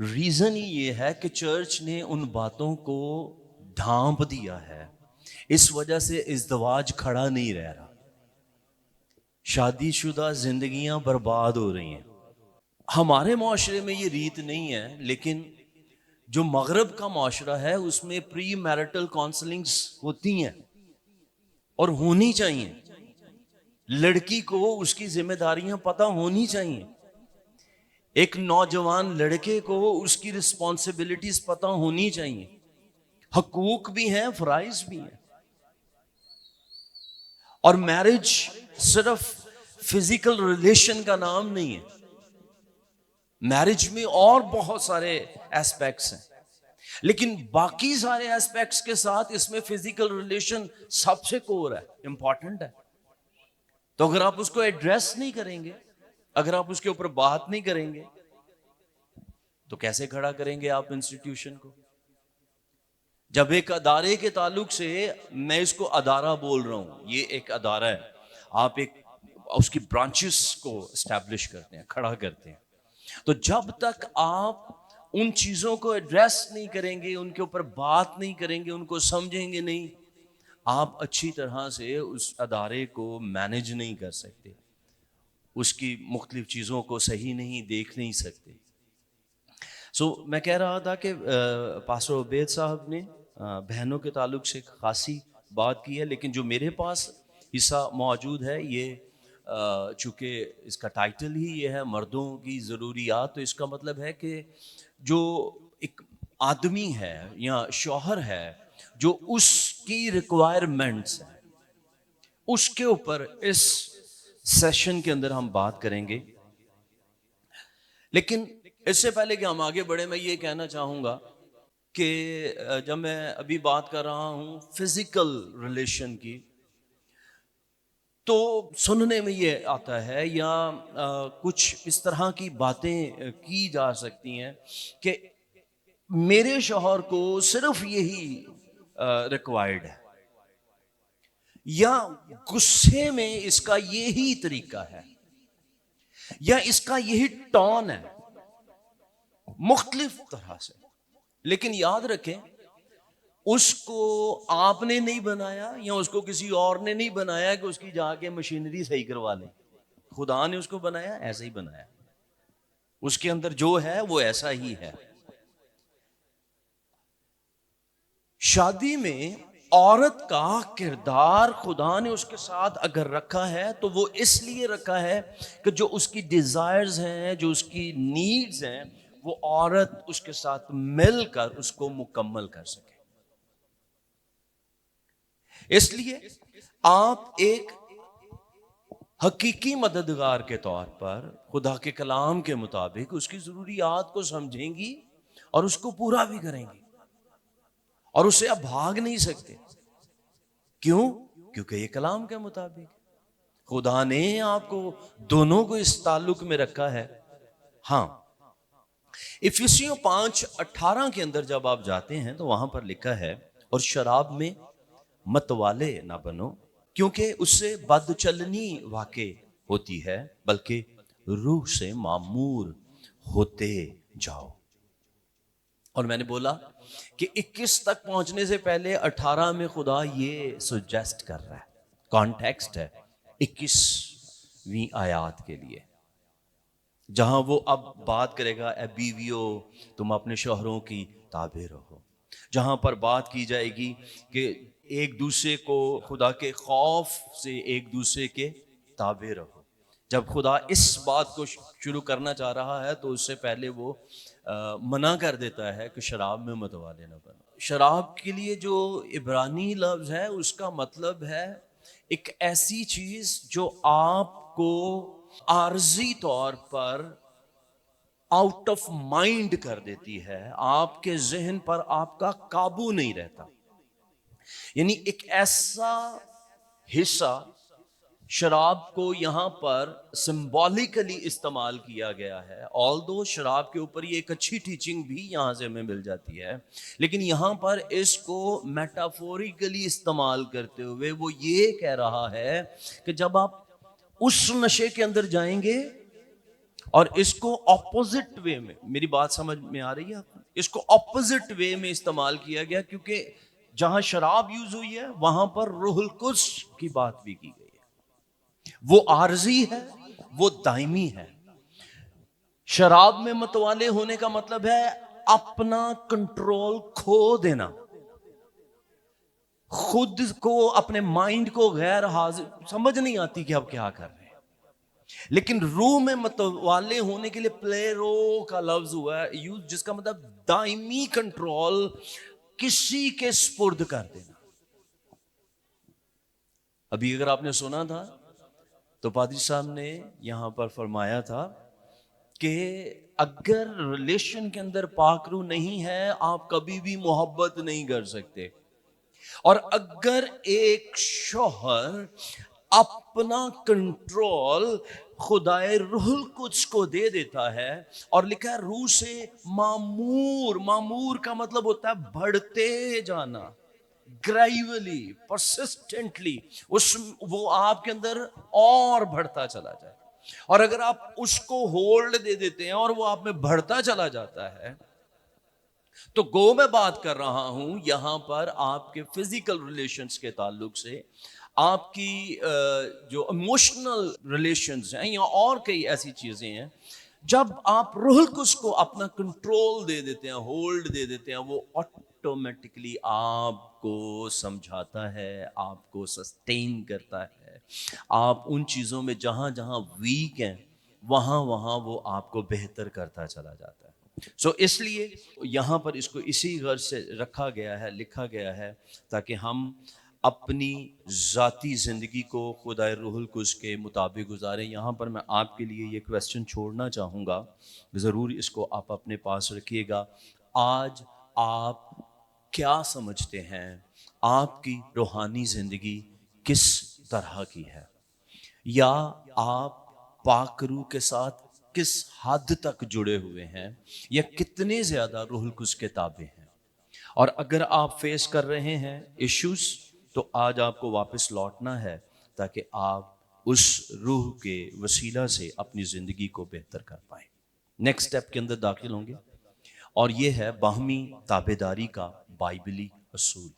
Reason ہی یہ ہے کہ چرچ نے ان باتوں کو ڈھانپ دیا ہے، اس وجہ سے ازدواج کھڑا نہیں رہ رہا، شادی شدہ زندگیاں برباد ہو رہی ہیں۔ ہمارے معاشرے میں یہ ریت نہیں ہے، لیکن جو مغرب کا معاشرہ ہے اس میں پری میرٹل کاؤنسلنگز ہوتی ہیں اور ہونی چاہیے۔ لڑکی کو اس کی ذمہ داریاں پتہ ہونی چاہیے، ایک نوجوان لڑکے کو اس کی رسپانسبلٹیز پتہ ہونی چاہیے، حقوق بھی ہیں، فرائض بھی ہیں۔ اور میرج صرف فزیکل ریلیشن کا نام نہیں ہے، میرج میں اور بہت سارے ایسپیکٹس ہیں، لیکن باقی سارے ایسپیکٹس کے ساتھ اس میں فزیکل ریلیشن سب سے کور ہے، امپورٹنٹ ہے۔ تو اگر آپ اس کو ایڈریس نہیں کریں گے، اگر آپ اس کے اوپر بات نہیں کریں گے، تو کیسے کھڑا کریں گے آپ انسٹیٹیوشن کو؟ جب ایک ادارے کے تعلق سے، میں اس کو ادارہ بول رہا ہوں، یہ ایک ادارہ ہے، آپ ایک اس کی برانچز کو اسٹیبلش کرتے ہیں، کھڑا کرتے ہیں، تو جب تک آپ ان چیزوں کو ایڈریس نہیں کریں گے، ان کے اوپر بات نہیں کریں گے، ان کو سمجھیں گے نہیں، آپ اچھی طرح سے اس ادارے کو مینج نہیں کر سکتے، اس کی مختلف چیزوں کو صحیح نہیں دیکھ نہیں سکتے۔ میں کہہ رہا تھا کہ پاسٹر عبید صاحب نے بہنوں کے تعلق سے خاصی بات کی ہے، لیکن جو میرے پاس حصہ موجود ہے، یہ چونکہ اس کا ٹائٹل ہی یہ ہے مردوں کی ضروریات، تو اس کا مطلب ہے کہ جو ایک آدمی ہے یا شوہر ہے، جو اس کی ریکوائرمنٹس ہیں، اس کے اوپر اس سیشن کے اندر ہم بات کریں گے۔ لیکن اس سے پہلے کہ ہم آگے بڑھیں، میں یہ کہنا چاہوں گا کہ جب میں ابھی بات کر رہا ہوں فزیکل ریلیشن کی، تو سننے میں یہ آتا ہے یا کچھ اس طرح کی باتیں کی جا سکتی ہیں کہ میرے شوہر کو صرف یہی ریکوائرڈ ہے، یا غصے میں اس کا یہی طریقہ ہے، یا اس کا یہی ٹون ہے، مختلف طرح سے۔ لیکن یاد رکھیں، اس کو آپ نے نہیں بنایا یا اس کو کسی اور نے نہیں بنایا کہ اس کی جا کے مشینری صحیح کروا لیں۔ خدا نے اس کو بنایا، ایسا ہی بنایا، اس کے اندر جو ہے وہ ایسا ہی ہے۔ شادی میں عورت کا کردار خدا نے اس کے ساتھ اگر رکھا ہے تو وہ اس لیے رکھا ہے کہ جو اس کی ڈیزائرز ہیں، جو اس کی نیڈز ہیں، وہ عورت اس کے ساتھ مل کر اس کو مکمل کر سکے۔ اس لیے آپ ایک حقیقی مددگار کے طور پر خدا کے کلام کے مطابق اس کی ضروریات کو سمجھیں گی اور اس کو پورا بھی کریں گی، اور اس سے آپ بھاگ نہیں سکتے۔ کیوں؟ کیونکہ یہ کلام کے مطابق خدا نے آپ کو دونوں کو اس تعلق میں رکھا ہے۔ ہاں، افسیوں 5:18 کے اندر جب آپ جاتے ہیں تو وہاں پر لکھا ہے، اور شراب میں متوالے نہ بنو، کیونکہ اس سے بد چلنی واقع ہوتی ہے، بلکہ روح سے معمور ہوتے جاؤ۔ اور میں نے بولا کہ 21 تک پہنچنے سے پہلے 18 میں خدا یہ سجیسٹ کر رہا ہے، کانٹیکسٹ ہے 21ویں آیات کے لیے، جہاں وہ اب بات کرے گا، اے بیویو تم اپنے شوہروں کی تابع رہو، جہاں پر بات کی جائے گی کہ ایک دوسرے کو خدا کے خوف سے ایک دوسرے کے تابع رہو۔ جب خدا اس بات کو شروع کرنا چاہ رہا ہے تو اس سے پہلے وہ منع کر دیتا ہے کہ شراب میں متوالے نہ بنو۔ شراب کے لیے جو عبرانی لفظ ہے اس کا مطلب ہے ایک ایسی چیز جو آپ کو عارضی طور پر آؤٹ آف مائنڈ کر دیتی ہے، آپ کے ذہن پر آپ کا قابو نہیں رہتا، یعنی ایک ایسا حصہ شراب کو یہاں پر سمبولیکلی استعمال کیا گیا ہے۔ آلدو شراب کے اوپر یہ ایک اچھی ٹیچنگ بھی یہاں سے ہمیں مل جاتی ہے، لیکن یہاں پر اس کو میٹافوریکلی استعمال کرتے ہوئے وہ یہ کہہ رہا ہے کہ جب آپ اس نشے کے اندر جائیں گے اور اس کو اپوزٹ وے میں، میری بات سمجھ میں آ رہی ہے آپ کو؟ اس کو اپوزٹ وے میں استعمال کیا گیا، کیونکہ جہاں شراب یوز ہوئی ہے وہاں پر روح القدس کی بات بھی کی گئی ہے۔ وہ عارضی ہے، وہ دائمی ہے۔ شراب میں متوالے ہونے کا مطلب ہے اپنا کنٹرول کھو دینا، خود کو، اپنے مائنڈ کو غیر حاضر، سمجھ نہیں آتی کہ اب کیا کر رہے ہیں۔ لیکن روح میں متوالے ہونے کے لیے پلیرو کا لفظ ہوا ہے یوز، جس کا مطلب دائمی کنٹرول، کسی کے سپرد کر دینا۔ ابھی اگر آپ نے سنا تھا تو پادری صاحب نے یہاں پر فرمایا تھا کہ اگر ریلیشن کے اندر پاک روح نہیں ہے آپ کبھی بھی محبت نہیں کر سکتے، اور اگر ایک شوہر اپنا کنٹرول خدائے روح القدس کو دے دیتا ہے، اور لکھا ہے روح سے معمور، معمور کا مطلب ہوتا ہے بڑھتے جانا، گریجولی، پرسسٹنٹلی، وہ آپ کے اندر اور بڑھتا چلا جائے، اور اگر آپ اس کو ہولڈ دے دیتے ہیں اور وہ آپ میں بڑھتا چلا جاتا ہے، تو گو میں بات کر رہا ہوں یہاں پر آپ کے فزیکل ریلیشنز کے تعلق سے، آپ کی جو ایموشنل ریلیشنز ہیں یا اور کئی ایسی چیزیں ہیں، جب آپ روح القدس کو اپنا کنٹرول دے دیتے ہیں، ہولڈ دے دیتے ہیں، وہ آٹومیٹکلی آپ کو سمجھاتا ہے، آپ کو سسٹین کرتا ہے، آپ ان چیزوں میں جہاں جہاں ویک ہیں وہاں وہاں وہ آپ کو بہتر کرتا چلا جاتا ہے۔ اس لیے یہاں پر اس کو اسی غرض سے رکھا گیا ہے، لکھا گیا ہے، تاکہ ہم اپنی ذاتی زندگی کو خدا روح القدس کے مطابق گزاریں۔ یہاں پر میں آپ کے لیے یہ کویسچن چھوڑنا چاہوں گا، ضرور اس کو آپ اپنے پاس رکھیے گا۔ آج آپ کیا سمجھتے ہیں آپ کی روحانی زندگی کس طرح کی ہے؟ یا آپ پاک روح کے ساتھ کس حد تک جڑے ہوئے ہیں، یا کتنے زیادہ روح القدس کے تابع ہیں؟ اور اگر آپ فیس کر رہے ہیں ایشوز، تو آج آپ کو واپس لوٹنا ہے تاکہ آپ اس روح کے وسیلہ سے اپنی زندگی کو بہتر کر پائیں۔ نیکسٹ سٹیپ کے اندر داخل ہوں گے، اور یہ ہے باہمی تابعداری کا بائبلی اصول۔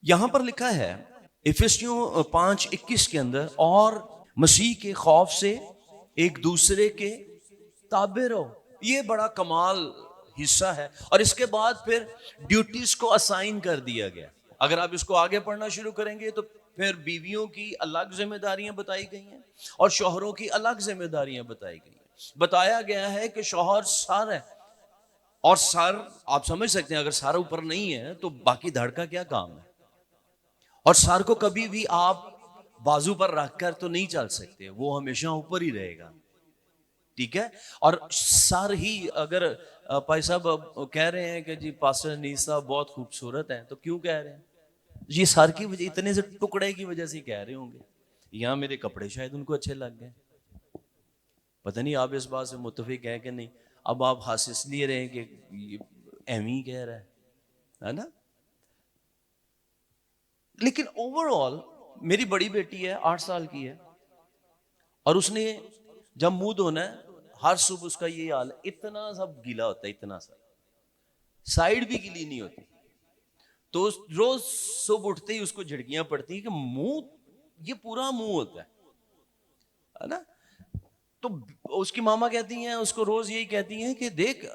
یہاں پر لکھا ہے افسیوں 5:21 کے اندر، اور مسیح کے خوف سے ایک دوسرے کے تابع رہو۔ یہ بڑا کمال حصہ ہے، اور اس کے بعد پھر ڈیوٹیز کو اسائن کر دیا گیا۔ اگر آپ اس کو آگے پڑھنا شروع کریں گے تو پھر بیویوں کی الگ ذمہ داریاں بتائی گئی ہیں اور شوہروں کی الگ ذمہ داریاں بتائی گئی ہیں۔ بتایا گیا ہے کہ شوہر سر ہے، اور سر آپ سمجھ سکتے ہیں اگر سر اوپر نہیں ہے تو باقی دھڑ کا کیا کام ہے، اور سر کو کبھی بھی آپ بازو پر رکھ کر تو نہیں چل سکتے، وہ ہمیشہ اوپر ہی رہے گا، ٹھیک ہے؟ اور سر ہی اگر بھائی صاحب کہہ رہے ہیں کہ جی پاسٹر انیس صاحب بہت خوبصورت ہیں، تو کیوں کہہ رہے ہیں؟ یہ سر کی وجہ، اتنے سے ٹکڑے کی وجہ سے کہہ رہے ہوں گے، یہاں میرے کپڑے شاید ان کو اچھے لگ گئے، پتہ نہیں آپ اس بات سے متفق ہیں کہ نہیں۔ اب آپ ہنس اس لیے رہے ہیں کہ ایویں کہہ رہا ہے نا؟ لیکن اوور آل میری بڑی بیٹی ہے 8 سال کی ہے، اور اس نے جب منہ دھونا ہے ہر صبح اس کا یہ حال ہے، اتنا سب گیلا ہوتا ہے، اتنا سا سائیڈ بھی گیلی نہیں ہوتی، تو روز صبح اٹھتے ہی اس کو جھڑکیاں پڑتی ہیں کہ منہ، یہ پورا منہ ہوتا ہے نا؟ تو اس کی ماما کہتی ہیں اس کو، روز یہی کہتی ہیں کہ دیکھ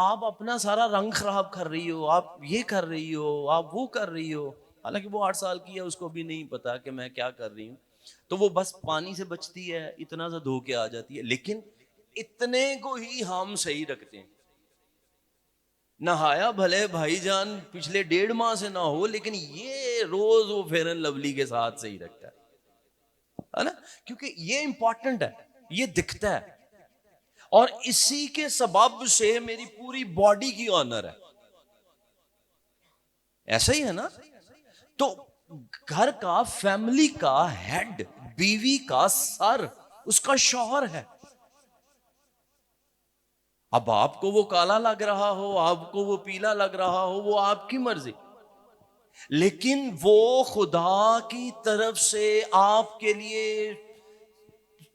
آپ اپنا سارا رنگ خراب کر رہی ہو، آپ یہ کر رہی ہو، آپ وہ کر رہی ہو۔ حالانکہ وہ 8 سال کی ہے، اس کو بھی نہیں پتا کہ میں کیا کر رہی ہوں، تو وہ بس پانی سے بچتی ہے، اتنا سا دھو کے آ جاتی ہے، لیکن اتنے کو ہی ہم صحیح رکھتے ہیں۔ نہایا بھلے بھائی جان پچھلے 1.5 ماہ سے نہ ہو، لیکن یہ روز وہ فیئر اینڈ لولی کے ساتھ صحیح رکھتا ہے نا؟ کیونکہ یہ امپورٹنٹ ہے، یہ دکھتا ہے، اور اسی کے سبب سے میری پوری باڈی کی آنر ہے، ایسا ہی ہے نا؟ تو گھر کا، فیملی کا ہیڈ، بیوی کا سر اس کا شوہر ہے۔ اب آپ کو وہ کالا لگ رہا ہو، آپ کو وہ پیلا لگ رہا ہو، وہ آپ کی مرضی، لیکن وہ خدا کی طرف سے آپ کے لیے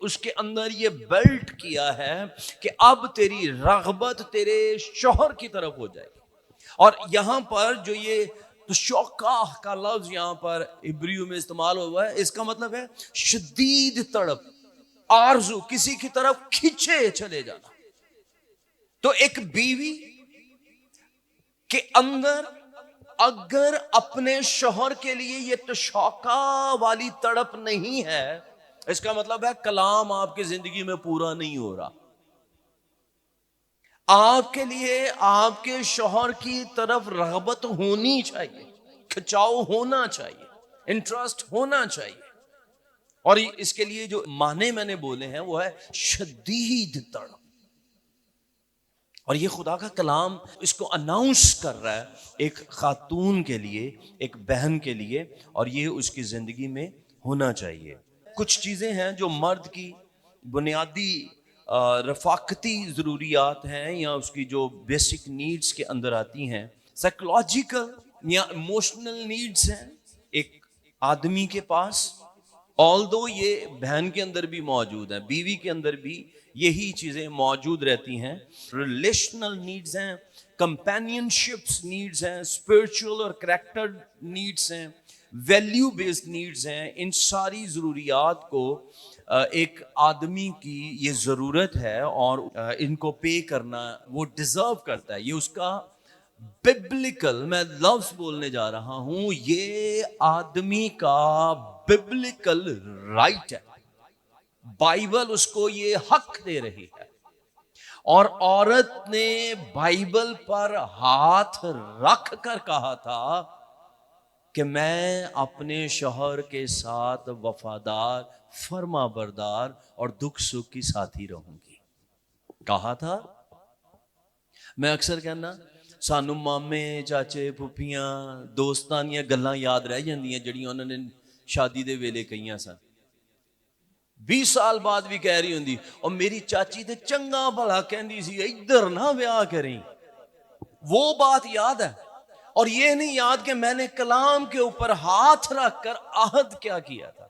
اس کے اندر یہ بیلٹ کیا ہے کہ اب تیری رغبت تیرے شوہر کی طرف ہو جائے گی. اور یہاں پر جو یہ تشوقہ کا لفظ یہاں پر عبریوں میں استعمال ہوا ہے، اس کا مطلب ہے شدید تڑپ، آرزو، کسی کی طرف کھینچے چلے جانا. تو ایک بیوی کے اندر اگر اپنے شوہر کے لیے یہ تشوقہ والی تڑپ نہیں ہے، اس کا مطلب ہے کلام آپ کی زندگی میں پورا نہیں ہو رہا. آپ کے لیے آپ کے شوہر کی طرف رغبت ہونی چاہیے، کھچاؤ ہونا چاہیے، انٹرسٹ ہونا چاہیے. اور اس کے لیے جو معنی میں نے بولے ہیں وہ ہے شدید تڑپ. اور یہ خدا کا کلام اس کو اناؤنس کر رہا ہے ایک خاتون کے لیے، ایک بہن کے لیے، اور یہ اس کی زندگی میں ہونا چاہیے. کچھ چیزیں ہیں جو مرد کی بنیادی رفاقتی ضروریات ہیں یا اس کی جو بیسک نیڈز کے اندر آتی ہیں، سائیکولوجیکل یا ایموشنل نیڈز ہیں ایک آدمی کے پاس. آلدو یہ بہن کے اندر بھی موجود ہے، بیوی کے اندر بھی یہی چیزیں موجود رہتی ہیں. ریلیشنل نیڈز ہیں، کمپینین شپس نیڈز ہیں، اسپرچول اور کریکٹر نیڈز ہیں، ویلیو بیسڈ نیڈز ہیں. ان ساری ضروریات کو ایک آدمی کی یہ ضرورت ہے اور ان کو پے کرنا وہ ڈیزرو کرتا ہے. یہ اس کا ببلیکل، میں لفظ بولنے جا رہا ہوں، یہ آدمی کا ببلیکل رائٹ ہے. بائبل اس کو یہ حق دے رہی ہے. اور عورت نے بائبل پر ہاتھ رکھ کر کہا تھا کہ میں اپنے شوہر کے ساتھ وفادار، فرما بردار اور دکھ سکھ کی ساتھی رہوں گی. کہا تھا. میں اکثر کہنا سانو مامے، چاچے، پھوپھیاں، دوستاں دیاں گلاں یاد رہ جاندیاں جڑیاں انہوں نے شادی دے ویلے کہیاں سن. 20 سال بعد بھی کہہ رہی ہوندی اور میری چاچی تے چنگا بھلا کہندی سی ادھر نہ بیاہ کریں. وہ بات یاد ہے. اور یہ نہیں یاد کہ میں نے کلام کے اوپر ہاتھ رکھ کر عہد کیا کیا تھا.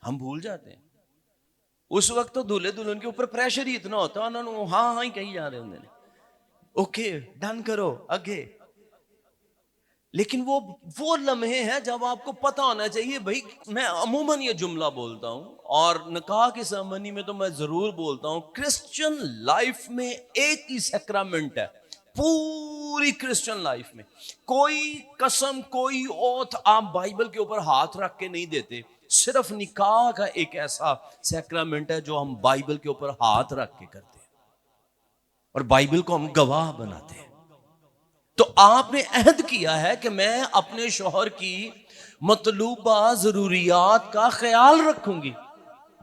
ہم بھول جاتے ہیں. اس وقت تو دولہے دلہن کے اوپر پریشر ہی اتنا ہوتا ہے، انہوں نے ہاں ہاں ہی کہی جا رہے ہوندے نے، اوکے ڈن کرو اگے. لیکن وہ لمحے ہیں جب آپ کو پتا ہونا چاہیے. بھائی میں عموماً یہ جملہ بولتا ہوں اور نکاح کی سرمنی میں تو میں ضرور بولتا ہوں، کرسچن لائف میں ایک ہی سیکرامنٹ ہے. پوری کرسچن لائف میں کوئی قسم، کوئی اوتھ آپ بائبل کے اوپر ہاتھ رکھ کے نہیں دیتے. صرف نکاح کا ایک ایسا سیکرامنٹ ہے جو ہم بائبل کے اوپر ہاتھ رکھ کے کرتے ہیں اور بائبل کو ہم گواہ بناتے ہیں. تو آپ نے عہد کیا ہے کہ میں اپنے شوہر کی مطلوبہ ضروریات کا خیال رکھوں گی.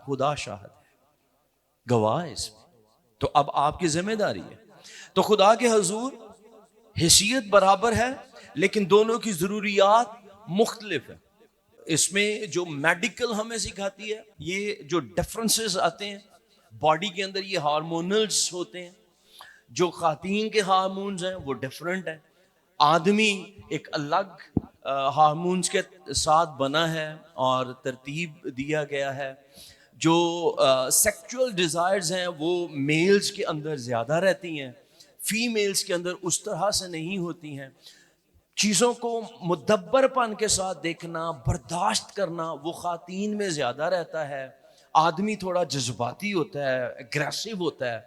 خدا شاہد ہے، گواہ اس میں. تو اب آپ کی ذمہ داری ہے. تو خدا کے حضور حیثیت برابر ہے لیکن دونوں کی ضروریات مختلف ہیں. اس میں جو میڈیکل ہمیں سکھاتی ہے، یہ جو ڈفرنسز آتے ہیں باڈی کے اندر، یہ ہارمونلز ہوتے ہیں. جو خواتین کے ہارمونز ہیں وہ ڈیفرنٹ ہیں. آدمی ایک الگ ہارمونز کے ساتھ بنا ہے اور ترتیب دیا گیا ہے. جو سیکچول ڈیزائرز ہیں وہ میلز کے اندر زیادہ رہتی ہیں، فیمیلز کے اندر اس طرح سے نہیں ہوتی ہیں. چیزوں کو مدبر پن کے ساتھ دیکھنا، برداشت کرنا وہ خواتین میں زیادہ رہتا ہے. آدمی تھوڑا جذباتی ہوتا ہے، اگریسو ہوتا ہے.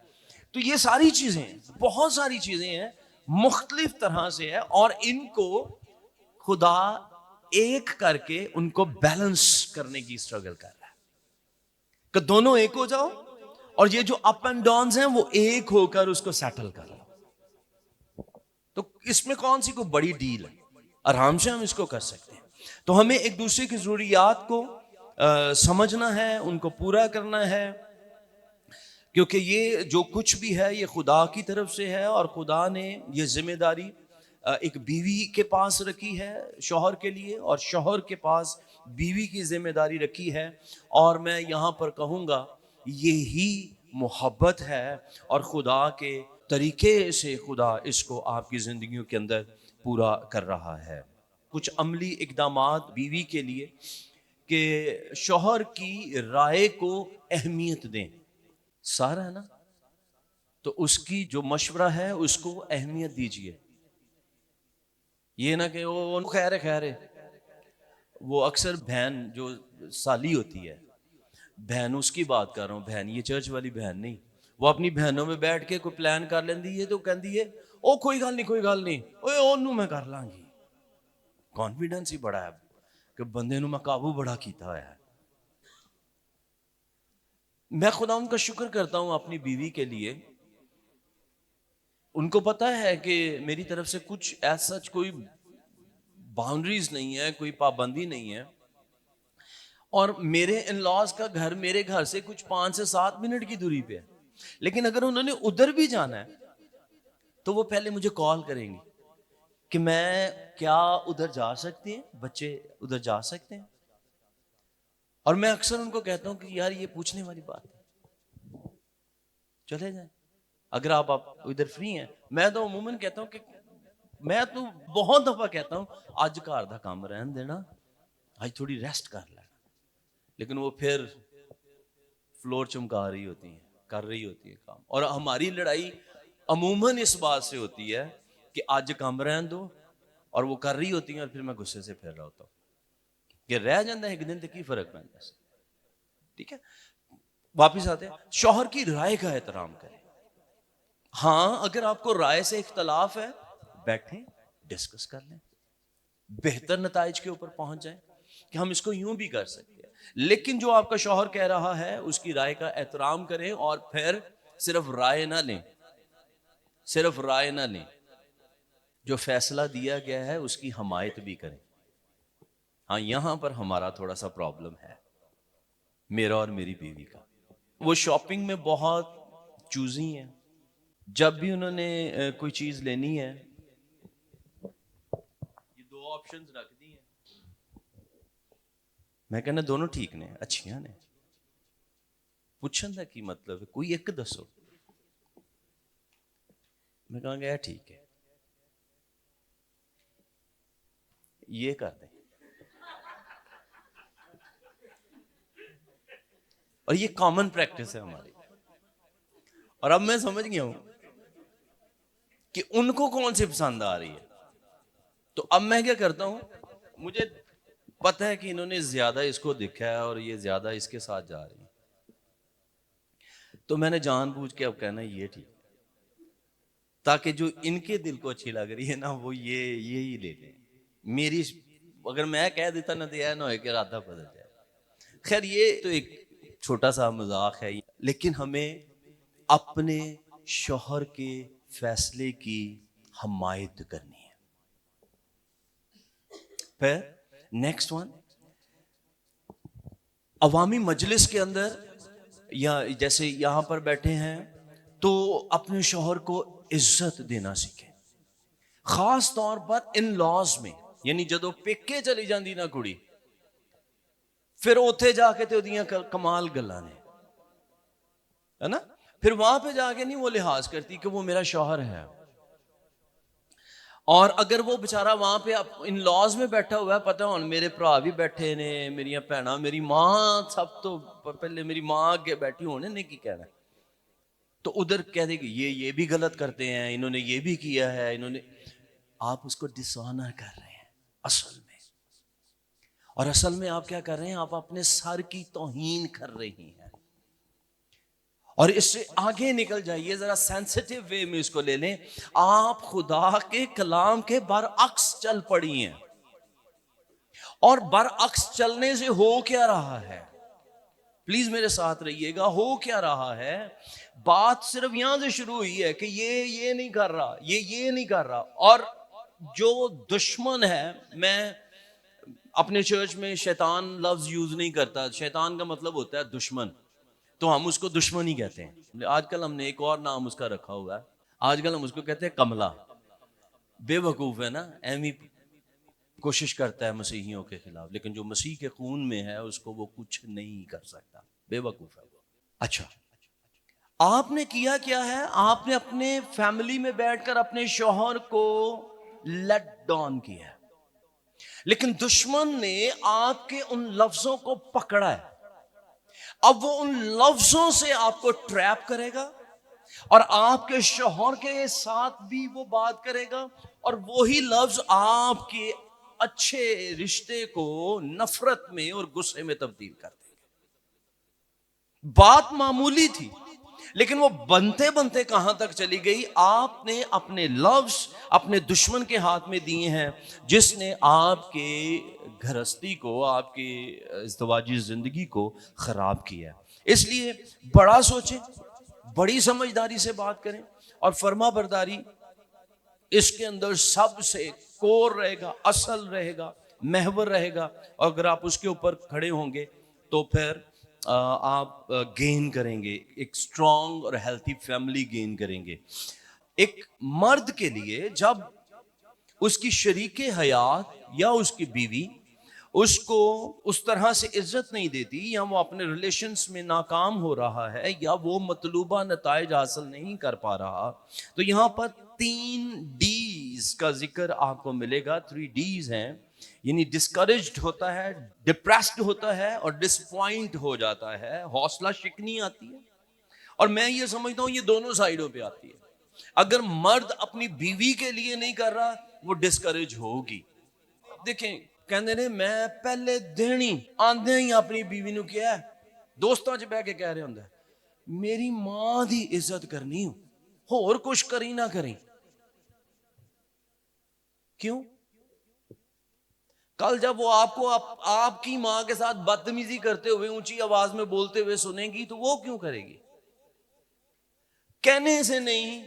تو یہ ساری چیزیں ہیں، بہت ساری چیزیں ہیں، مختلف طرح سے ہے. اور ان کو خدا ایک کر کے ان کو بیلنس کرنے کی اسٹرگل کر رہا ہے کہ دونوں ایک ہو جاؤ اور یہ جو اپ اینڈ ڈاؤنز ہیں وہ ایک ہو کر اس کو سیٹل کر لو. تو اس میں کون سی کوئی بڑی ڈیل ہے؟ آرام سے ہم اس کو کر سکتے ہیں. تو ہمیں ایک دوسرے کی ضروریات کو سمجھنا ہے، ان کو پورا کرنا ہے، کیونکہ یہ جو کچھ بھی ہے یہ خدا کی طرف سے ہے. اور خدا نے یہ ذمہ داری ایک بیوی کے پاس رکھی ہے شوہر کے لیے، اور شوہر کے پاس بیوی کی ذمہ داری رکھی ہے. اور میں یہاں پر کہوں گا یہی محبت ہے اور خدا کے طریقے سے خدا اس کو آپ کی زندگیوں کے اندر پورا کر رہا ہے. کچھ عملی اقدامات بیوی کے لیے کہ شوہر کی رائے کو اہمیت دیں. سارا ہے نا, تو اس کی جو مشورہ ہے اس کو اہمیت دیجیے. یہ نہ کہ وہ خیر ہے. وہ اکثر بہن جو سالی ہوتی ہے, بہن اس کی بات کر رہا ہوں, بہن یہ چرچ والی بہن نہیں, وہ اپنی بہنوں میں بیٹھ کے کوئی پلان کر لیندی ہے تو کہندی ہے او کوئی گل نہیں اوے اونوں میں کر لاں گی. کانفیڈنس ہی بڑا ہے کہ بندے نو میں قابو بڑا کیتا ہوا ہے. میں خدا ان کا شکر کرتا ہوں اپنی بیوی کے لیے. ان کو پتا ہے کہ میری طرف سے کچھ ایسا کوئی باؤنڈریز نہیں ہے, کوئی پابندی نہیں ہے. اور میرے ان لاز کا گھر میرے گھر سے کچھ 5 سے 7 منٹ کی دوری پہ ہے, لیکن اگر انہوں نے ادھر بھی جانا ہے تو وہ پہلے مجھے کال کریں گی کہ میں کیا ادھر جا سکتے ہیں, بچے ادھر جا سکتے ہیں. اور میں اکثر ان کو کہتا ہوں کہ یار یہ پوچھنے والی بات ہے, چلے جائیں اگر آپ ادھر فری ہیں. میں تو عموماً کہتا ہوں کہ میں تو بہت دفعہ کہتا ہوں آج گھر دا کام رہن دینا, آج تھوڑی ریسٹ کر لینا, لیکن وہ پھر فلور چمکا رہی ہوتی ہیں, کر رہی ہوتی ہے کام. اور ہماری لڑائی عموماً اس بات سے ہوتی ہے کہ آج کام رہن دو, اور وہ کر رہی ہوتی ہیں اور پھر میں غصے سے پھر رہا ہوتا ہوں کہ رہ جاندہ ہے ایک دن تو کی فرق پہنتا ہے. ٹھیک ہے, واپس آتے ہیں. شوہر کی رائے کا احترام کریں. ہاں اگر آپ کو رائے سے اختلاف ہے بیٹھیں, ڈسکس کر لیں, بہتر نتائج کے اوپر پہنچ جائیں کہ ہم اس کو یوں بھی کر سکتے ہیں. لیکن جو آپ کا شوہر کہہ رہا ہے اس کی رائے کا احترام کریں, اور پھر صرف رائے نہ لیں, صرف رائے نہ لیں, جو فیصلہ دیا گیا ہے اس کی حمایت بھی کریں. ہاں یہاں پر ہمارا تھوڑا سا پرابلم ہے, میرا اور میری بیوی کا. وہ شاپنگ میں بہت چوزی ہیں. جب بھی انہوں نے کوئی چیز لینی ہے, یہ 2 آپشنز رکھ دی ہیں, میں کہنا دونوں ٹھیک نے, اچھیاں نے, پوچھن دا کی مطلب ہے کوئی ایک دسو. میں کہاں گیا ٹھیک ہے یہ کر دیں. اور یہ کامن پریکٹس ہے ہماری. اور اب میں سمجھ گیا ہوں کہ ان کو کون سی پسند آ رہی ہے. تو اب میں کیا کرتا ہوں, مجھے پتہ ہے کہ انہوں نے زیادہ اس کو دیکھا ہے اور یہ زیادہ اس کے ساتھ جا رہی ہیں, تو میں نے جان بوجھ کے اب کہنا یہ ٹھیک, تاکہ جو ان کے دل کو اچھی لگ رہی ہے نا وہ یہی لے لیں. میری اگر میں کہہ دیتا نہ تو یہ نہ ہو کہ ارادہ بدل جائے. خیر یہ تو ایک چھوٹا سا مذاق ہے, لیکن ہمیں اپنے شوہر کے فیصلے کی حمایت کرنی ہے. پھر نیکسٹ ون, عوامی مجلس کے اندر یا جیسے یہاں پر بیٹھے ہیں تو اپنے شوہر کو عزت دینا سیکھیں, خاص طور پر ان لاز میں. یعنی جدو پیکے چلی جاندی نا کڑی, پھر اوتھے جا کے تے اودیاں کمال گلاں نے, ہے نا, پھر وہاں پہ جا کے نہیں وہ لحاظ کرتی کہ وہ میرا شوہر ہے. اور اگر وہ بیچارہ وہاں پہ ان لاز میں بیٹھا ہوا ہے, پتہ ہوں میرے بھرا بھی بیٹھے نے, میری بھੈਣਾں, میری ماں سب تو پہلے میری ماں اگے بیٹھی ہونے نے کی کہنا ہے, تو ادھر کہہ دے گی یہ بھی غلط کرتے ہیں, انہوں نے یہ بھی کیا ہے, انہوں نے. آپ اس کو ڈس آنر کر رہے ہیں اصل میں, اور اصل میں آپ کیا کر رہے ہیں, آپ اپنے سر کی توہین کر رہی ہیں. اور اس سے آگے نکل جائیے, ذرا سینسٹیو وے میں اس کو لے لیں. آپ خدا کے کلام کے برعکس چل پڑی ہیں, اور برعکس چلنے سے ہو کیا رہا ہے, پلیز میرے ساتھ رہیے گا, ہو کیا رہا ہے. بات صرف یہاں سے شروع ہوئی ہے کہ یہ نہیں کر رہا, یہ نہیں کر رہا. اور جو دشمن ہے, میں اپنے چرچ میں شیطان لفظ یوز نہیں کرتا, شیطان کا مطلب ہوتا ہے دشمن, تو ہم اس کو دشمن ہی کہتے ہیں. آج کل ہم نے ایک اور نام اس کا رکھا ہوا ہے, آج کل ہم اس کو کہتے ہیں کملا. بے وقوف ہے نا, ایویں کوشش کرتا ہے مسیحیوں کے خلاف, لیکن جو مسیح کے خون میں ہے اس کو وہ کچھ نہیں کر سکتا, بے وقوف ہے وہ. اچھا, آپ نے کیا ہے, آپ نے اپنے فیملی میں بیٹھ کر اپنے شوہر کو لیٹ ڈاؤن کیا ہے. لیکن دشمن نے آپ کے ان لفظوں کو پکڑا ہے. اب وہ ان لفظوں سے آپ کو ٹریپ کرے گا اور آپ کے شوہر کے ساتھ بھی وہ بات کرے گا, اور وہی لفظ آپ کے اچھے رشتے کو نفرت میں اور غصے میں تبدیل کر دیں گے. بات معمولی تھی لیکن وہ بنتے بنتے کہاں تک چلی گئی. آپ نے اپنے لفظ اپنے دشمن کے ہاتھ میں دیے ہیں جس نے آپ کے گھرستی کو, آپ کے ازدواجی زندگی کو خراب کیا ہے. اس لیے بڑا سوچیں, بڑی سمجھداری سے بات کریں, اور فرما برداری اس کے اندر سب سے کور رہے گا, اصل رہے گا, محور رہے گا. اور اگر آپ اس کے اوپر کھڑے ہوں گے تو پھر آپ گین کریں گے, ایک اسٹرانگ اور ہیلتھی فیملی گین کریں گے. ایک مرد کے لیے جب اس کی شریک حیات یا اس کی بیوی اس کو اس طرح سے عزت نہیں دیتی, یا وہ اپنے ریلیشنز میں ناکام ہو رہا ہے, یا وہ مطلوبہ نتائج حاصل نہیں کر پا رہا, تو یہاں پر 3 ڈیز کا ذکر آپ کو ملے گا. 3 ڈیز ہیں, یعنی ڈسکریجڈ ہوتا ہے, ڈپریسڈ ہوتا ہے, اور ڈسپوائنٹ ہو جاتا ہے, حوصلہ شکنی آتی ہے. اور میں یہ سمجھتا ہوں یہ دونوں سائیڈوں پہ آتی ہے. اگر مرد اپنی بیوی کے لیے نہیں کر رہا وہ ڈسکریج ہوگی. دیکھیں کہندے نے میں پہلے دن ہی آندے ہی اپنی بیوی نو کیا ہے, دوستاں چ بہ کے کہہ رہے ہوندا ہے میری ماں دی عزت کرنی ہور کچھ کری نہ کریں. کیوں؟ کل جب وہ آپ کو آپ کی ماں کے ساتھ بدتمیزی کرتے ہوئے اونچی آواز میں بولتے ہوئے سنیں گی تو وہ کیوں کرے گی؟ کہنے سے نہیں,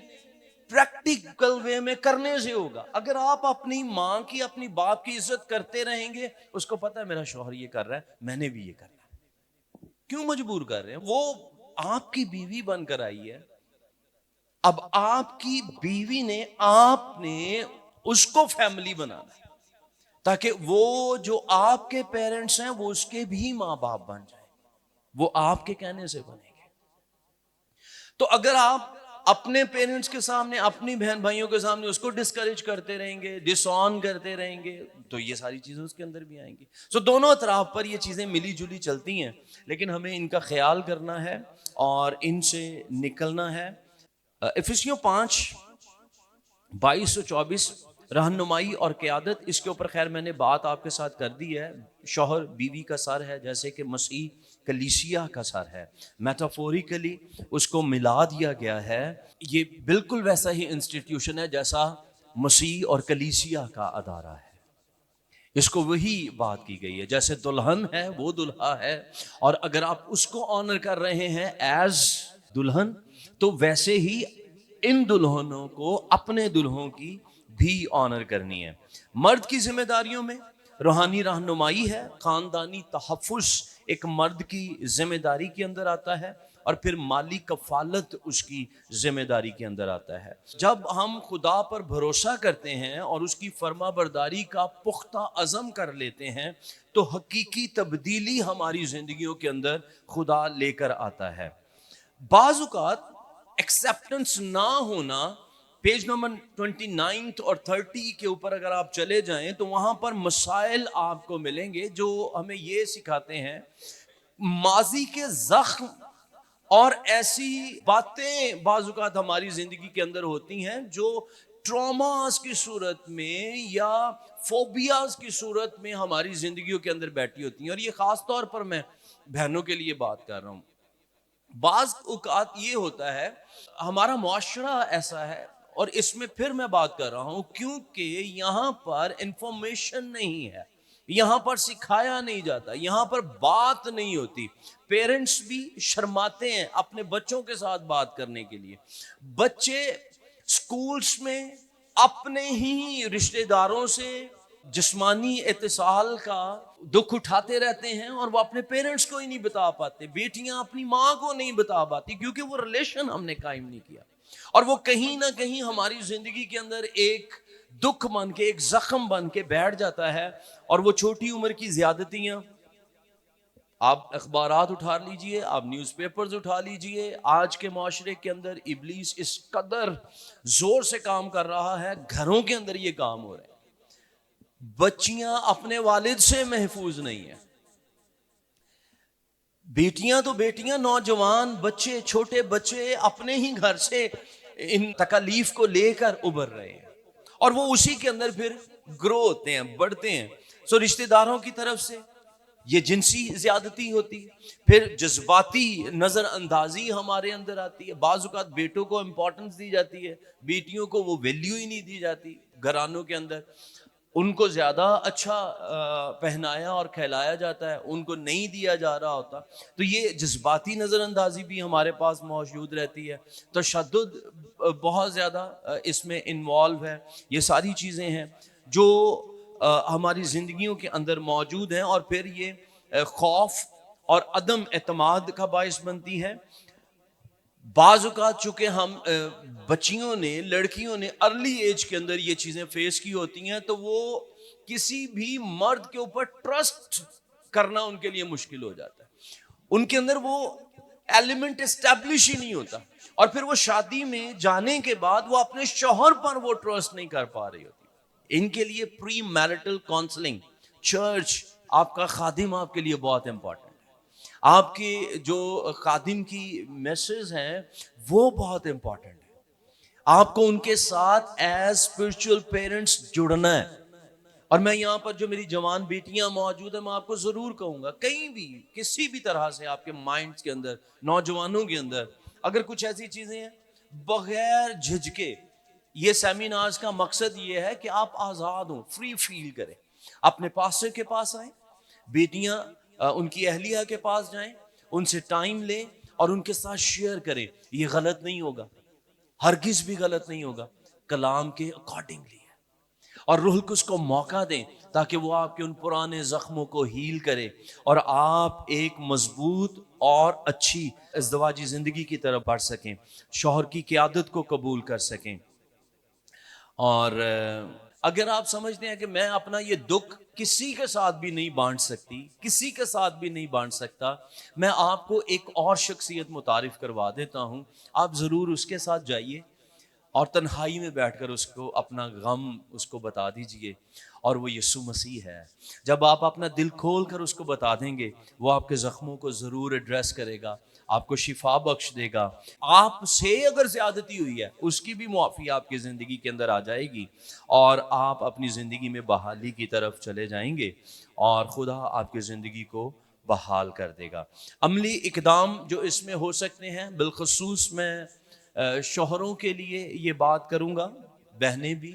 پریکٹیکل وے میں کرنے سے ہوگا. اگر آپ اپنی ماں کی اپنی باپ کی عزت کرتے رہیں گے, اس کو پتا ہے میرا شوہر یہ کر رہا ہے, میں نے بھی یہ کرنا ہے, کیوں مجبور کر رہے ہیں؟ وہ آپ کی بیوی بن کر آئی ہے. اب آپ کی بیوی نے آپ نے اس کو فیملی بنانا ہے تاکہ وہ جو آپ کے پیرنٹس ہیں وہ اس کے بھی ماں باپ بن جائیں, وہ آپ کے کہنے سے بنیں گے. تو اگر آپ اپنے پیرنٹس کے سامنے, اپنی بہن بھائیوں کے سامنے اس کو ڈسکریج کرتے رہیں گے, ڈس آن کرتے رہیں گے, تو یہ ساری چیزیں اس کے اندر بھی آئیں گی. سو دونوں اطراف پر یہ چیزیں ملی جلی چلتی ہیں, لیکن ہمیں ان کا خیال کرنا ہے اور ان سے نکلنا ہے. افسیوں 5:22-24 رہنمائی اور قیادت, اس کے اوپر خیر میں نے بات آپ کے ساتھ کر دی ہے. شوہر بیوی کا سر ہے جیسے کہ مسیح کلیسیا کا سر ہے. میٹافوریکلی اس کو ملا دیا گیا ہے. یہ بالکل ویسا ہی انسٹیٹیوشن ہے جیسا مسیح اور کلیسیا کا ادارہ ہے. اس کو وہی بات کی گئی ہے, جیسے دلہن ہے وہ دلہا ہے, اور اگر آپ اس کو آنر کر رہے ہیں ایز دلہن تو ویسے ہی ان دلہنوں کو اپنے دلہوں کی بھی آنر کرنی ہے. مرد کی ذمہ داریوں میں روحانی رہنمائی ہے, خاندانی تحفظ ایک مرد کی ذمہ داری کے اندر آتا ہے, اور پھر مالی کفالت اس کی ذمہ داری کے اندر آتا ہے. جب ہم خدا پر بھروسہ کرتے ہیں اور اس کی فرما برداری کا پختہ عزم کر لیتے ہیں تو حقیقی تبدیلی ہماری زندگیوں کے اندر خدا لے کر آتا ہے. بعض اوقات ایکسیپٹنس نہ ہونا, پیج نمبر 29 اور 30 کے اوپر اگر آپ چلے جائیں تو وہاں پر مسائل آپ کو ملیں گے جو ہمیں یہ سکھاتے ہیں ماضی کے زخم اور ایسی باتیں بعض اوقات ہماری زندگی کے اندر ہوتی ہیں جو ٹراماز کی صورت میں یا فوبیاز کی صورت میں ہماری زندگیوں کے اندر بیٹھی ہوتی ہیں. اور یہ خاص طور پر میں بہنوں کے لیے بات کر رہا ہوں. بعض اوقات یہ ہوتا ہے ہمارا معاشرہ ایسا ہے, اور اس میں پھر میں بات کر رہا ہوں کیونکہ یہاں پر انفارمیشن نہیں ہے, یہاں پر سکھایا نہیں جاتا, یہاں پر بات نہیں ہوتی. پیرنٹس بھی شرماتے ہیں اپنے بچوں کے ساتھ بات کرنے کے لیے. بچے سکولز میں اپنے ہی رشتہ داروں سے جسمانی اتصال کا دکھ اٹھاتے رہتے ہیں اور وہ اپنے پیرنٹس کو ہی نہیں بتا پاتے. بیٹیاں اپنی ماں کو نہیں بتا پاتی کیونکہ وہ ریلیشن ہم نے قائم نہیں کیا, اور وہ کہیں نہ کہیں ہماری زندگی کے اندر ایک دکھ بن کے, ایک زخم بن کے بیٹھ جاتا ہے. اور وہ چھوٹی عمر کی زیادتیاں, آپ اخبارات اٹھا لیجئے, آپ نیوز پیپرز اٹھا لیجئے, آج کے معاشرے کے اندر ابلیس اس قدر زور سے کام کر رہا ہے, گھروں کے اندر یہ کام ہو رہا ہے. بچیاں اپنے والد سے محفوظ نہیں ہیں. بیٹیاں تو بیٹیاں، نوجوان بچے، چھوٹے بچے اپنے ہی گھر سے ان تکالیف کو لے کر ابھر رہے ہیں، اور وہ اسی کے اندر پھر گرو ہوتے ہیں، بڑھتے ہیں. سو رشتہ داروں کی طرف سے یہ جنسی زیادتی ہوتی ہے، پھر جذباتی نظر اندازی ہمارے اندر آتی ہے. بعض اوقات بیٹوں کو امپورٹنس دی جاتی ہے، بیٹیوں کو وہ ویلیو ہی نہیں دی جاتی گھرانوں کے اندر. ان کو زیادہ اچھا پہنایا اور کھلایا جاتا ہے، ان کو نہیں دیا جا رہا ہوتا. تو یہ جذباتی نظر اندازی بھی ہمارے پاس موجود رہتی ہے. تشدد بہت زیادہ اس میں انوالو ہے. یہ ساری چیزیں ہیں جو ہماری زندگیوں کے اندر موجود ہیں، اور پھر یہ خوف اور عدم اعتماد کا باعث بنتی ہیں. بعض اوقات چونکہ ہم بچیوں نے، لڑکیوں نے ارلی ایج کے اندر یہ چیزیں فیس کی ہوتی ہیں، تو وہ کسی بھی مرد کے اوپر ٹرسٹ کرنا ان کے لیے مشکل ہو جاتا ہے. ان کے اندر وہ ایلیمنٹ اسٹیبلش ہی نہیں ہوتا، اور پھر وہ شادی میں جانے کے بعد وہ اپنے شوہر پر وہ ٹرسٹ نہیں کر پا رہی ہوتی. ان کے لیے پری میرٹل کاؤنسلنگ، چرچ، آپ کا خادم آپ کے لیے بہت امپورٹنٹ. آپ کے جو خادم کی میسز ہیں وہ بہت امپورٹنٹ ہے. آپ کو ان کے ساتھ ایز اسپرچل پیرنٹس جڑنا ہے. اور میں یہاں پر جو میری جوان بیٹیاں موجود ہیں، میں آپ کو ضرور کہوں گا، کہیں بھی کسی بھی طرح سے آپ کے مائنڈز کے اندر، نوجوانوں کے اندر اگر کچھ ایسی چیزیں ہیں، بغیر جھجکے، یہ سیمینارز کا مقصد یہ ہے کہ آپ آزاد ہوں، فری فیل کریں. اپنے پاسٹر کے پاس آئیں، بیٹیاں ان کی اہلیہ کے پاس جائیں، ان سے ٹائم لیں اور ان کے ساتھ شیئر کریں. یہ غلط نہیں ہوگا، ہرگز بھی غلط نہیں ہوگا، کلام کے اکارڈنگلی. اور روح القدس کو موقع دیں تاکہ وہ آپ کے ان پرانے زخموں کو ہیل کرے، اور آپ ایک مضبوط اور اچھی ازدواجی زندگی کی طرف بڑھ سکیں، شوہر کی قیادت کو قبول کر سکیں. اور اگر آپ سمجھتے ہیں کہ میں اپنا یہ دکھ کسی کے ساتھ بھی نہیں بانٹ سکتی، کسی کے ساتھ بھی نہیں بانٹ سکتا، میں آپ کو ایک اور شخصیت متعارف کروا دیتا ہوں. آپ ضرور اس کے ساتھ جائیے اور تنہائی میں بیٹھ کر اس کو اپنا غم اس کو بتا دیجئے، اور وہ یسوع مسیح ہے. جب آپ اپنا دل کھول کر اس کو بتا دیں گے، وہ آپ کے زخموں کو ضرور ایڈریس کرے گا، آپ کو شفا بخش دے گا. آپ سے اگر زیادتی ہوئی ہے، اس کی بھی معافی آپ کی زندگی کے اندر آ جائے گی، اور آپ اپنی زندگی میں بحالی کی طرف چلے جائیں گے، اور خدا آپ کی زندگی کو بحال کر دے گا. عملی اقدام جو اس میں ہو سکتے ہیں، بالخصوص میں شوہروں کے لیے یہ بات کروں گا، بہنیں بھی،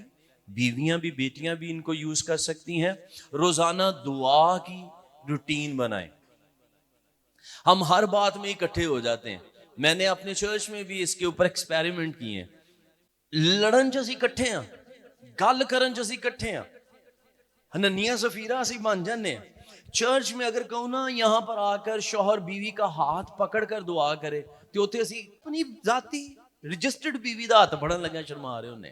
بیویاں بھی، بیٹیاں بھی ان کو یوز کر سکتی ہیں. روزانہ دعا کی روٹین بنائیں. ہم ہر بات میں اکٹھے ہو جاتے ہیں. میں نے اپنے چرچ میں بھی اس کے اوپر ایکسپیریمنٹ کیے ہیں. لڑن چ اسی کٹھے ہیں، گل کرن چ اسی کٹھے ہیں، ہننیا سفیرہ اسی بن جانے ہیں. چرچ میں اگر کہوں نا، یہاں پر آ کر شوہر بیوی کا ہاتھ پکڑ کر دعا کرے، تو اتنے اسی اپنی ذاتی رجسٹرڈ بیوی دا ہاتھ پڑھن لگا شرما رہے ہونے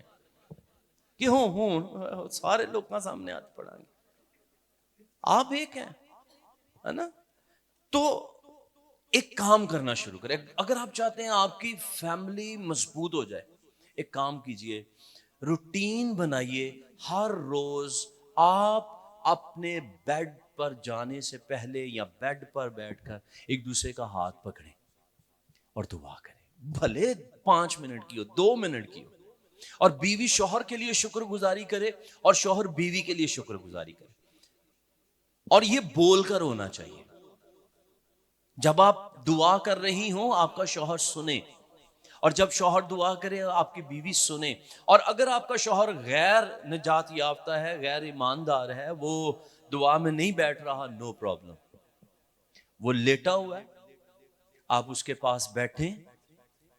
کہ ہوں سارے لوگوں سامنے ہاتھ پڑھا گے، آپ ایک ہیں، ہے نا. تو ایک کام کرنا شروع کریں. اگر آپ چاہتے ہیں آپ کی فیملی مضبوط ہو جائے، ایک کام کیجئے، روٹین بنائیے. ہر روز آپ اپنے بیڈ پر جانے سے پہلے یا بیڈ پر بیٹھ کر ایک دوسرے کا ہاتھ پکڑیں اور دعا کریں. بھلے 5 منٹ کی ہو، 2 منٹ کی ہو. اور بیوی شوہر کے لیے شکر گزاری کرے، اور شوہر بیوی کے لیے شکر گزاری کرے. اور یہ بول کر ہونا چاہیے. جب آپ دعا کر رہی ہوں، آپ کا شوہر سنے، اور جب شوہر دعا کرے آپ کی بیوی سنے. اور اگر آپ کا شوہر غیر نجات یافتہ ہے، غیر ایماندار ہے، وہ دعا میں نہیں بیٹھ رہا، نو پرابلم، وہ لیٹا ہوا ہے، آپ اس کے پاس بیٹھیں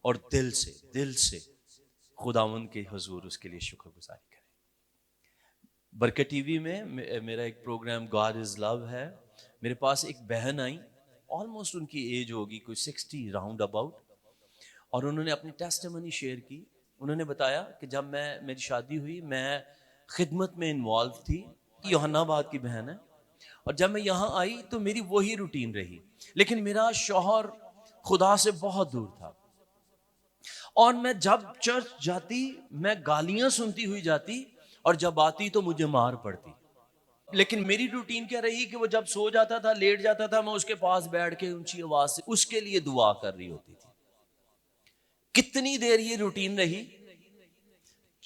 اور دل سے خداوند کے حضور اس کے لیے شکر گزاری کریں. برکت ٹی وی میں میرا ایک پروگرام گاڈ از لو ہے. میرے پاس ایک بہن آئی، آلموسٹ ان کی ایج ہوگی کوئی 60 راؤنڈ اباؤٹ، اور انہوں نے اپنی ٹیسٹیمنی شیئر کی. انہوں نے بتایا کہ جب میری شادی ہوئی، میں خدمت میں انوالو تھی. یوحنا آباد کی بہن ہے، اور جب میں یہاں آئی تو میری وہی روٹین رہی، لیکن میرا شوہر خدا سے بہت دور تھا. اور میں جب چرچ جاتی، میں گالیاں سنتی ہوئی جاتی، اور جب آتی تو مجھے مار پڑتی. لیکن میری روٹین کیا رہی کہ وہ جب سو جاتا تھا، لیٹ جاتا تھا، میں اس کے پاس بیٹھ کے اونچی آواز سے اس کے لیے دعا کر رہی ہوتی تھی. کتنی دیر یہ روٹین رہی؟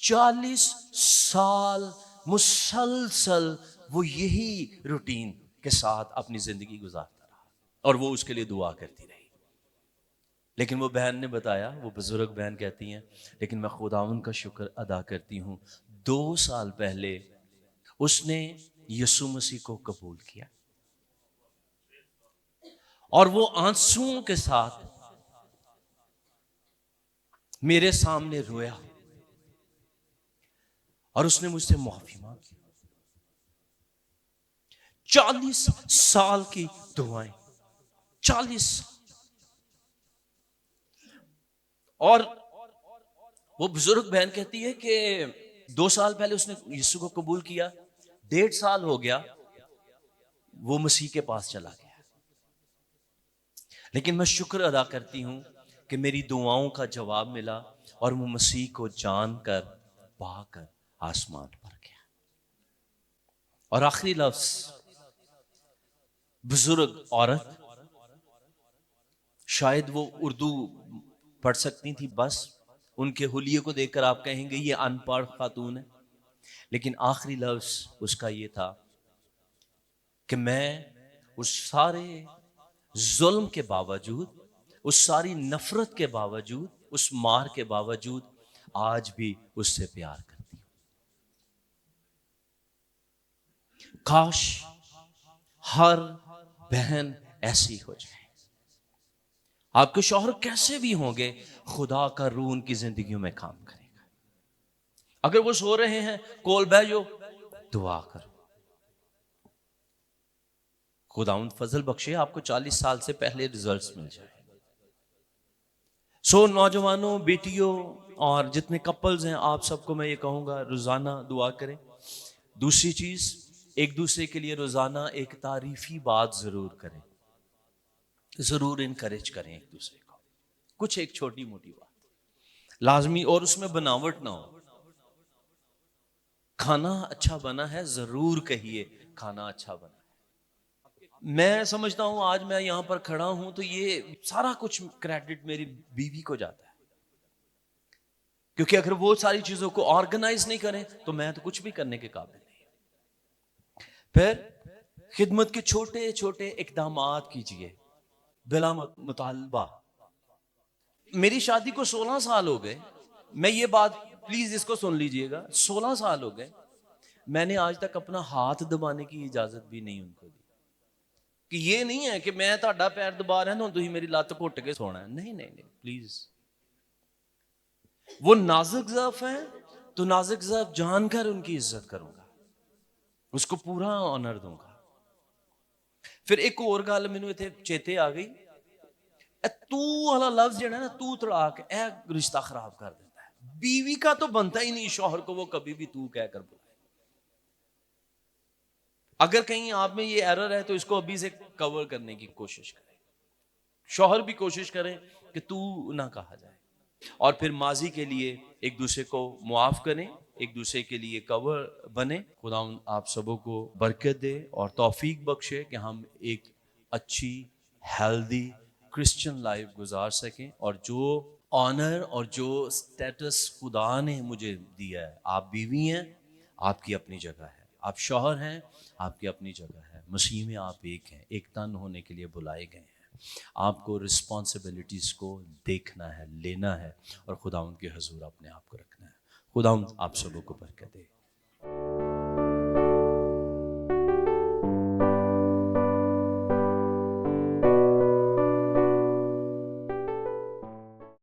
40 سال مسلسل وہ یہی روٹین کے ساتھ اپنی زندگی گزارتا رہا اور وہ اس کے لیے دعا کرتی رہی. لیکن وہ بہن نے بتایا، وہ بزرگ بہن کہتی ہیں، لیکن میں خداوند کا شکر ادا کرتی ہوں 2 سال پہلے اس نے یسوع مسیح کو قبول کیا اور وہ آنسوؤں کے ساتھ میرے سامنے رویا اور اس نے مجھ سے معافی مانگی. 40 سال کی دعائیں، 40 سال. اور وہ بزرگ بہن کہتی ہے کہ 2 سال پہلے اس نے یسوع کو قبول کیا، 1.5 سال ہو گیا وہ مسیح کے پاس چلا گیا. لیکن میں شکر ادا کرتی ہوں کہ میری دعاؤں کا جواب ملا اور وہ مسیح کو جان کر پا کر آسمان پر گیا. اور آخری لفظ، بزرگ عورت، شاید وہ اردو پڑھ سکتی تھی، بس ان کے حلیے کو دیکھ کر آپ کہیں گے یہ ان پڑھ خاتون ہے، لیکن آخری لفظ اس کا یہ تھا کہ میں اس سارے ظلم کے باوجود، اس ساری نفرت کے باوجود، اس مار کے باوجود آج بھی اس سے پیار کرتی ہوں. کاش ہر بہن ایسی ہو جائے. آپ کے شوہر کیسے بھی ہوں گے، خدا کا روح ان کی زندگیوں میں کام کرے گا. اگر وہ سو رہے ہیں، کول بھیجو، دعا کرو. خداوند فضل بخشے آپ کو 40 سال سے پہلے ریزلٹس مل جائے. سو نوجوانوں، بیٹیوں اور جتنے کپلز ہیں، آپ سب کو میں یہ کہوں گا روزانہ دعا کریں. دوسری چیز، ایک دوسرے کے لیے روزانہ ایک تعریفی بات ضرور کریں، ضرور انکریج کریں ایک دوسرے کو. کچھ ایک چھوٹی موٹی بات لازمی، اور اس میں بناوٹ نہ ہو. کھانا اچھا بنا ہے ضرور کہیے کھانا اچھا بنا ہے. میں سمجھتا ہوں آج میں یہاں پر کھڑا ہوں تو یہ سارا کچھ کریڈٹ میری بیوی کو جاتا ہے، کیونکہ اگر وہ ساری چیزوں کو آرگنائز نہیں کریں تو میں تو کچھ بھی کرنے کے قابل نہیں. پھر خدمت کے چھوٹے چھوٹے اقدامات کیجئے بلا مطالبہ. میری شادی کو 16 سال ہو گئے، میں یہ بات پلیز اس کو سن لیجئے گا، 16 سال ہو گئے، میں نے آج تک اپنا ہاتھ دبانے کی اجازت بھی نہیں ان کو دی. کہ یہ نہیں ہے کہ میں تہاڈا پیر دبا رہا ہوں تسی میری لت گھٹ کے سونا ہے. نہیں نہیں نہیں، پلیز. وہ نازک ضعف ہیں تو نازک ضعف جان کر ان کی عزت کروں گا، اس کو پورا آنر دوں گا. پھر ایک اور گل مینوں ایتھے چیتے آ گئی، تو والا لفظ جڑا ہے نا، تو طلاق، اے رشتہ خراب کر دیتا ہے. بیوی کا تو بنتا ہی نہیں شوہر کو وہ کبھی بھی تو کہہ کر بلائے. اگر کہیں آپ میں یہ ایرر ہے تو اس کو ابھی سے کور کرنے کی کوشش کریں. شوہر بھی کوشش کریں کہ تو نہ کہا جائے. اور پھر ماضی کے لیے ایک دوسرے کو معاف کریں، ایک دوسرے کے لیے کور بنے. خدا آپ سبوں کو برکت دے اور توفیق بخشے کہ ہم ایک اچھی ہیلدی کرسچن لائف گزار سکیں، اور جو آنر اور جو سٹیٹس خدا نے مجھے دیا ہے، آپ بیوی ہیں آپ کی اپنی جگہ ہے، آپ شوہر ہیں آپ کی اپنی جگہ ہے، مسیح میں آپ ایک ہیں، ایک تن ہونے کے لیے بلائے گئے ہیں. آپ کو رسپانسبلٹیز کو دیکھنا ہے، لینا ہے اور خداوند کے حضور اپنے آپ کو رکھنا ہے. خداوند آپ سبوں کو برکت دے.